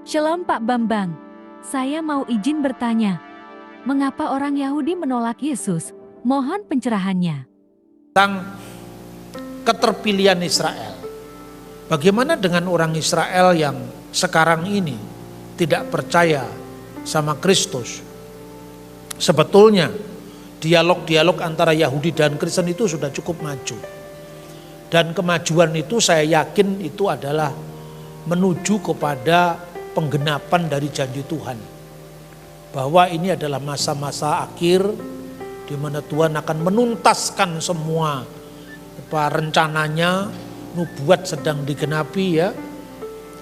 Shalom Pak Bambang, saya mau izin bertanya, mengapa orang Yahudi menolak Yesus? Mohon pencerahannya. Tentang keterpilihan Israel. Bagaimana dengan orang Israel yang sekarang ini tidak percaya sama Kristus? Sebetulnya dialog-dialog antara Yahudi dan Kristen itu sudah cukup maju. Dan kemajuan itu saya yakin itu adalah menuju kepada penggenapan dari janji Tuhan. Bahwa ini adalah masa-masa akhir di mana Tuhan akan menuntaskan semua rencananya, nubuat sedang digenapi ya.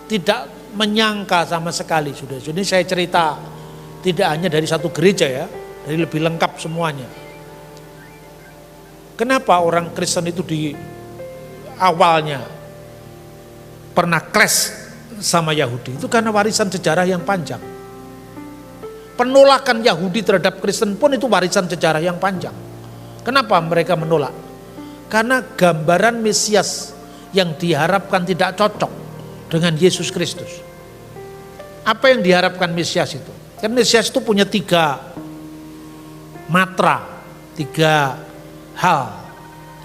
Tidak menyangka sama sekali sudah. Jadi saya cerita tidak hanya dari satu gereja ya, dari lebih lengkap semuanya. Kenapa orang Kristen itu di awalnya pernah clash sama Yahudi? Itu karena warisan sejarah yang panjang. Penolakan Yahudi terhadap Kristen pun itu warisan sejarah yang panjang. Kenapa mereka menolak? Karena gambaran Mesias yang diharapkan tidak cocok dengan Yesus Kristus. Apa yang diharapkan Mesias itu? Kan Mesias itu punya 3 matra, 3 hal.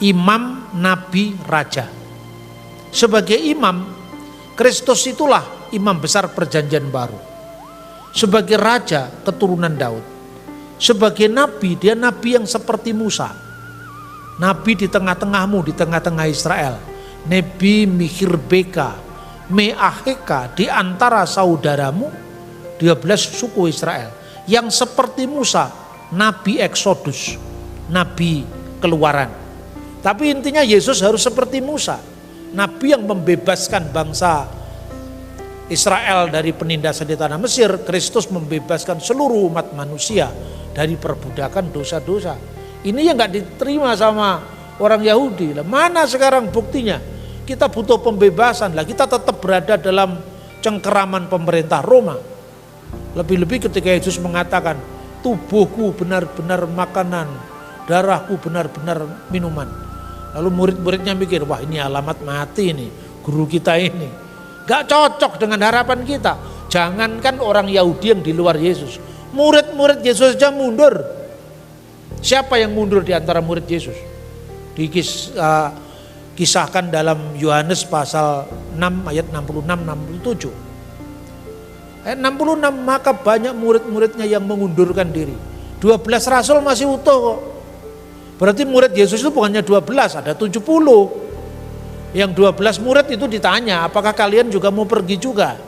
Imam, nabi, raja. Sebagai imam, Kristus itulah imam besar perjanjian baru. Sebagai raja, keturunan Daud. Sebagai nabi, dia nabi yang seperti Musa. Nabi di tengah-tengahmu, di tengah-tengah Israel. Nebi Mihirbeka, Meaheka di antara saudaramu, 12 suku Israel. Yang seperti Musa, nabi Eksodus, nabi keluaran. Tapi intinya Yesus harus seperti Musa. Nabi yang membebaskan bangsa Israel dari penindasan di tanah Mesir. Kristus membebaskan seluruh umat manusia dari perbudakan dosa-dosa. Ini yang gak diterima sama orang Yahudi. Mana sekarang buktinya? Kita butuh pembebasan lah. Kita tetap berada dalam cengkeraman pemerintah Roma. Lebih-lebih ketika Yesus mengatakan, tubuhku benar-benar makanan, darahku benar-benar minuman. Lalu murid-muridnya mikir, wah ini alamat mati nih guru kita ini. Gak cocok dengan harapan kita. Jangankan orang Yahudi yang di luar Yesus, murid-murid Yesus saja mundur. Siapa yang mundur di antara murid Yesus? Dikisahkan dalam Yohanes pasal 6 ayat 66-67. Ayat 66, maka banyak murid-muridnya yang mengundurkan diri. 12 rasul masih utuh kok. Berarti murid Yesus itu bukannya 12, ada 70. Yang 12 murid itu ditanya, apakah kalian juga mau pergi juga?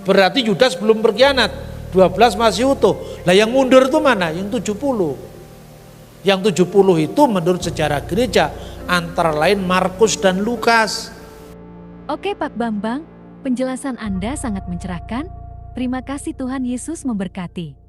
Berarti Yudas belum berkhianat, 12 masih utuh. Lah yang mundur itu mana? Yang 70. Yang 70 itu menurut sejarah gereja antara lain Markus dan Lukas. Oke Pak Bambang, penjelasan Anda sangat mencerahkan. Terima kasih, Tuhan Yesus memberkati.